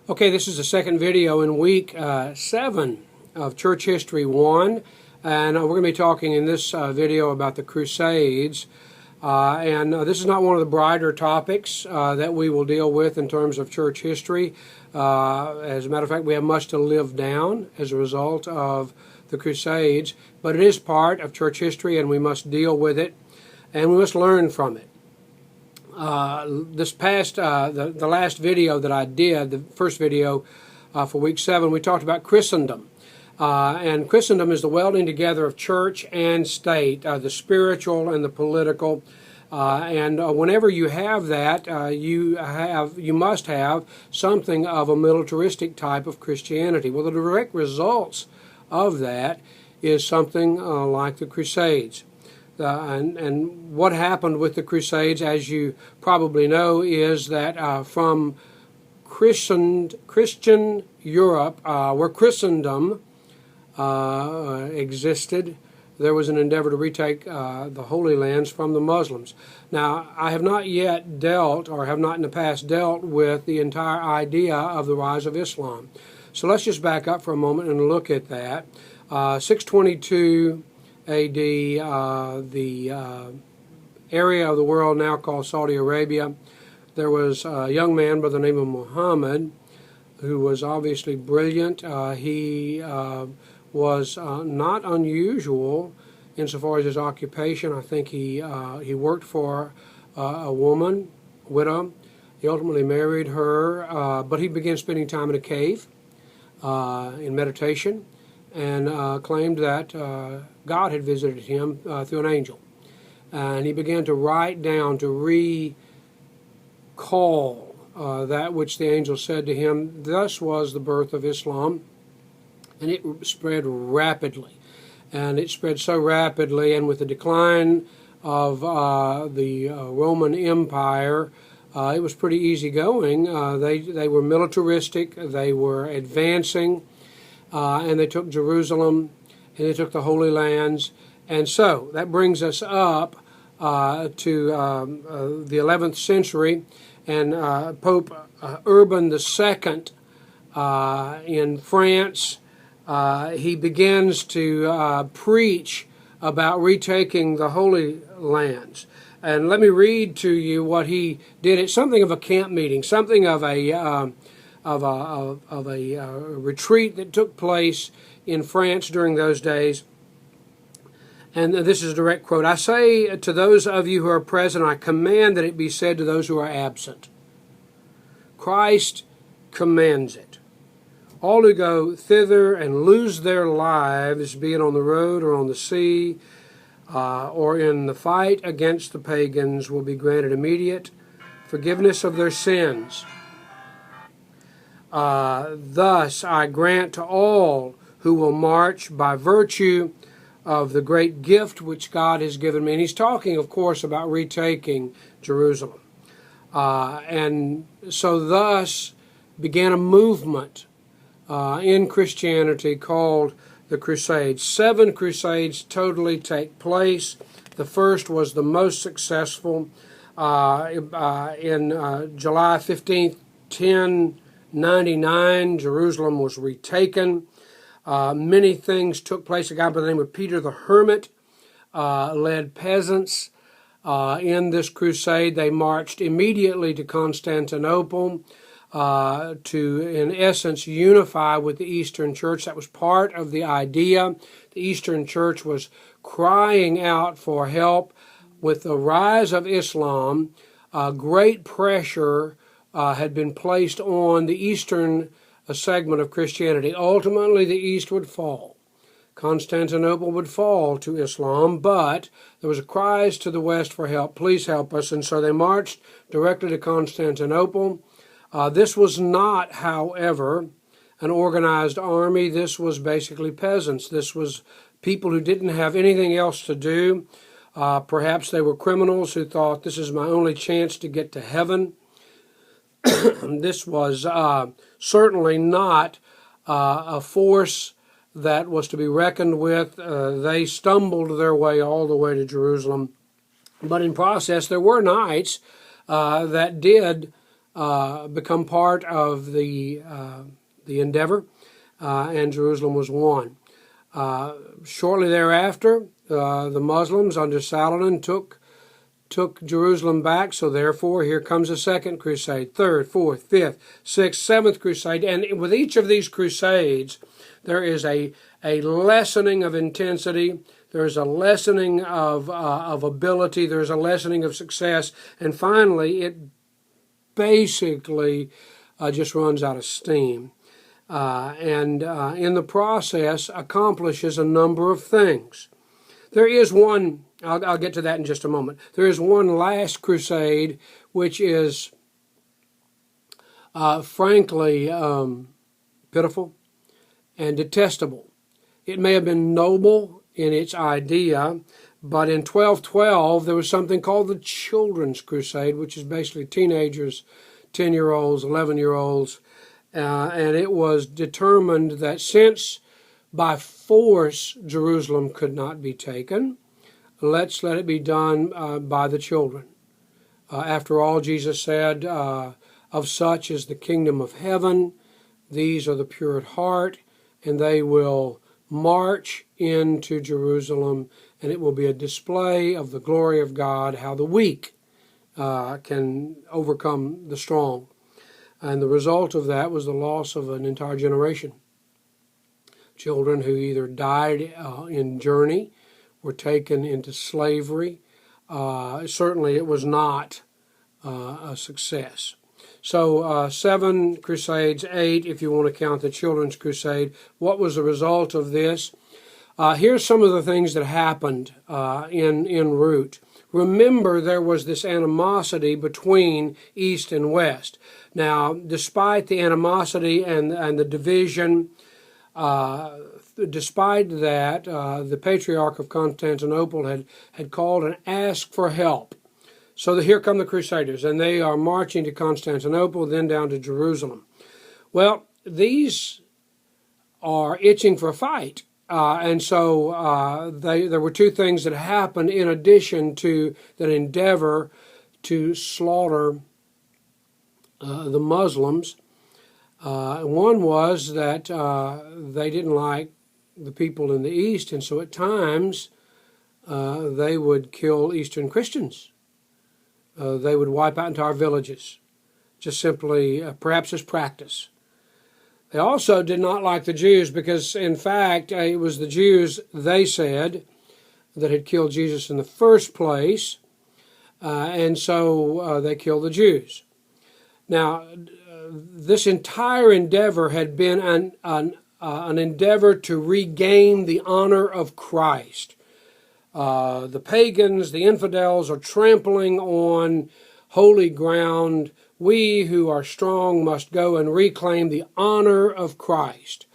Okay, this is the second video in week 7 of Church History 1, and we're going to be talking in this video about the Crusades. This is not one of the brighter topics that we will deal with in terms of church history. As a matter of fact, we have much to live down as a result of the Crusades, but it is part of church history and we must deal with it and we must learn from it. The last video that I did, the first video for week 7, we talked about Christendom. And Christendom is the welding together of church and state, the spiritual and the political. Whenever you have that, you must have something of a militaristic type of Christianity. Well, the direct results of that is something like the Crusades. And what happened with the Crusades, as you probably know, is that from Christian Europe, where Christendom existed, there was an endeavor to retake the Holy Lands from the Muslims. Now, I have not yet dealt, or have not in the past dealt with the entire idea of the rise of Islam. So let's just back up for a moment and look at that. 622 A.D., the area of the world now called Saudi Arabia, there was a young man by the name of Muhammad who was obviously brilliant. He was not unusual insofar as his occupation. I think he worked for a woman, widow. He ultimately married her, but he began spending time in a cave in meditation, and claimed that God had visited him through an angel. And he began to write down, to recall that which the angel said to him. Thus was the birth of Islam, and it spread rapidly. And it spread so rapidly, and with the decline of the Roman Empire, it was pretty easy going. They were militaristic, they were advancing, and they took Jerusalem, and they took the Holy Lands. And so that brings us up to the 11th century, and Pope Urban II in France, he begins to preach about retaking the Holy Lands. And let me read to you what he did. It's something of a camp meeting, something of a retreat that took place in France during those days. And this is a direct quote. I say to those of you who are present, I command that it be said to those who are absent. Christ commands it. All who go thither and lose their lives, be it on the road or on the sea, or in the fight against the pagans, will be granted immediate forgiveness of their sins. Thus I grant to all who will march by virtue of the great gift which God has given me. And he's talking, of course, about retaking Jerusalem. And so thus began a movement in Christianity called the Crusades. 7 Crusades totally take place. The first was the most successful in July 15th, 1099, Jerusalem was retaken. Many things took place. A guy by the name of Peter the Hermit led peasants in this crusade. They marched immediately to Constantinople to, in essence, unify with the Eastern Church. That was part of the idea. The Eastern Church was crying out for help. With the rise of Islam, great pressure had been placed on the Eastern segment of Christianity. Ultimately, the East would fall. Constantinople would fall to Islam, but there was a cries to the West for help. Please help us. And so they marched directly to Constantinople. This was not, however, an organized army. This was basically peasants. This was people who didn't have anything else to do. Perhaps they were criminals who thought, this is my only chance to get to heaven. This was certainly not a force that was to be reckoned with. They stumbled their way all the way to Jerusalem. But in process, there were knights that did become part of the endeavor, and Jerusalem was won. Shortly thereafter, the Muslims under Saladin took Jerusalem back, so therefore here comes a second crusade, third, fourth, fifth, sixth, seventh crusade, and with each of these crusades there is a lessening of intensity, there's a lessening of ability, there's a lessening of success, and finally it basically just runs out of steam. And in the process accomplishes a number of things. There is one, I'll get to that in just a moment. There is one last crusade which is frankly pitiful and detestable. It may have been noble in its idea, but in 1212 there was something called the Children's Crusade, which is basically teenagers, 10-year-olds, 11-year-olds, and it was determined that since by force Jerusalem could not be taken, let's let it be done by the children. After all, Jesus said, of such is the kingdom of heaven, these are the pure at heart, and they will march into Jerusalem, and it will be a display of the glory of God, how the weak can overcome the strong. And the result of that was the loss of an entire generation. Children who either died in journey, were taken into slavery. Certainly it was not a success. So 7 crusades, 8 if you want to count the Children's Crusade. What was the result of this? Here's some of the things that happened en route. Remember, there was this animosity between East and West. Now, despite the animosity and the division, despite that, the Patriarch of Constantinople had called and asked for help. So here come the Crusaders, and they are marching to Constantinople, then down to Jerusalem. Well, these are itching for a fight. And so there were two things that happened in addition to that endeavor to slaughter the Muslims. One was that they didn't like the people in the East, and so at times they would kill Eastern Christians. They would wipe out entire villages, just simply, perhaps as practice. They also did not like the Jews because, in fact, it was the Jews, they said, that had killed Jesus in the first place, and so they killed the Jews. Now, this entire endeavor had been an endeavor to regain the honor of Christ. The pagans, the infidels, are trampling on holy ground. We who are strong must go and reclaim the honor of Christ.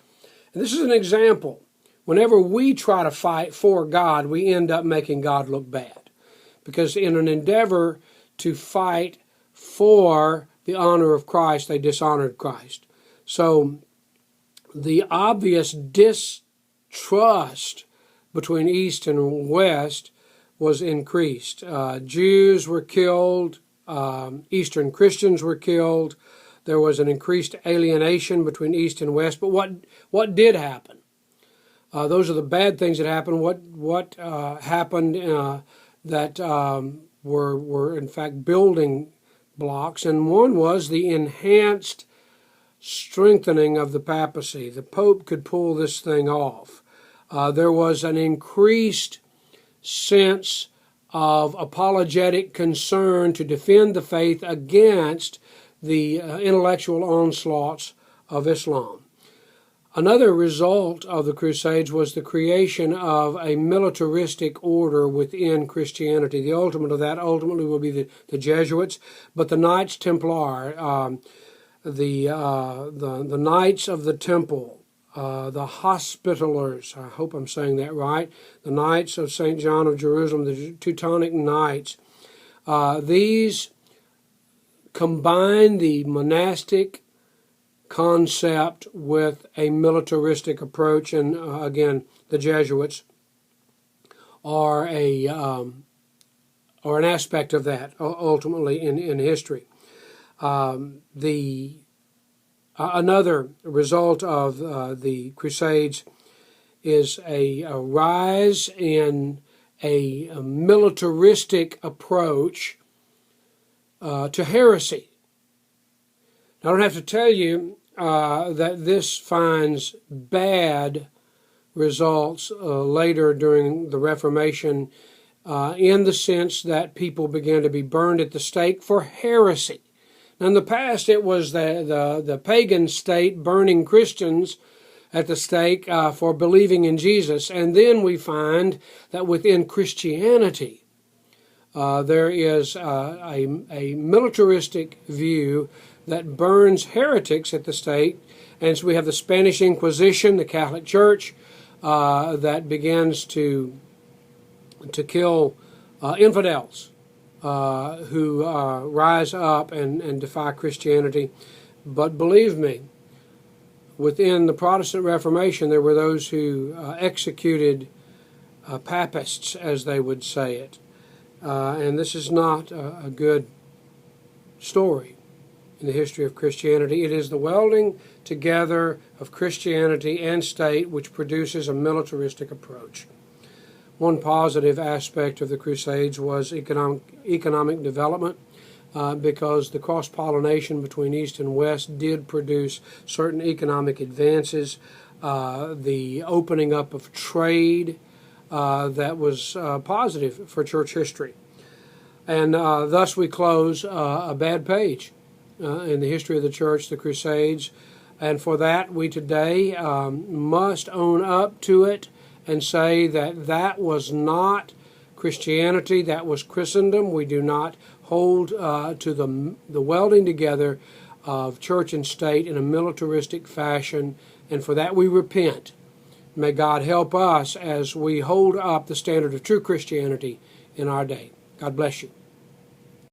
And this is an example. Whenever we try to fight for God, we end up making God look bad. Because in an endeavor to fight for the honor of Christ, they dishonored Christ. So the obvious distrust between East and West was increased. Jews were killed. Eastern Christians were killed. There was an increased alienation between East and West. But what did happen? Those are the bad things that happened. What happened that were in fact building blocks, and one was the enhanced strengthening of the papacy. The Pope could pull this thing off. There was an increased sense of apologetic concern to defend the faith against the intellectual onslaughts of Islam. Another result of the Crusades was the creation of a militaristic order within Christianity. The ultimate of that ultimately will be the Jesuits, but the Knights Templar, the Knights of the Temple, the Hospitallers, I hope I'm saying that right, the Knights of St. John of Jerusalem, the Teutonic Knights. These combine the monastic concept with a militaristic approach, and again, the Jesuits are an aspect of that ultimately in history. Another result of the Crusades is a rise in a militaristic approach to heresy. Now, I don't have to tell you that this finds bad results later during the Reformation in the sense that people began to be burned at the stake for heresy. Now, in the past, it was the pagan state burning Christians at the stake for believing in Jesus. And then we find that within Christianity, there is a militaristic view that burns heretics at the stake. And so we have the Spanish Inquisition, the Catholic Church, that begins to kill infidels who rise up and defy Christianity. But believe me, within the Protestant Reformation, there were those who executed papists, as they would say it. And this is not a good story in the history of Christianity. It is the welding together of Christianity and state which produces a militaristic approach. One positive aspect of the Crusades was economic development, because the cross-pollination between East and West did produce certain economic advances. The opening up of trade that was positive for church history. And thus we close a bad page in the history of the church, the Crusades. And for that, we today must own up to it and say that that was not Christianity, that was Christendom. We do not hold to the welding together of church and state in a militaristic fashion, and for that we repent. May God help us as we hold up the standard of true Christianity in our day. God bless you.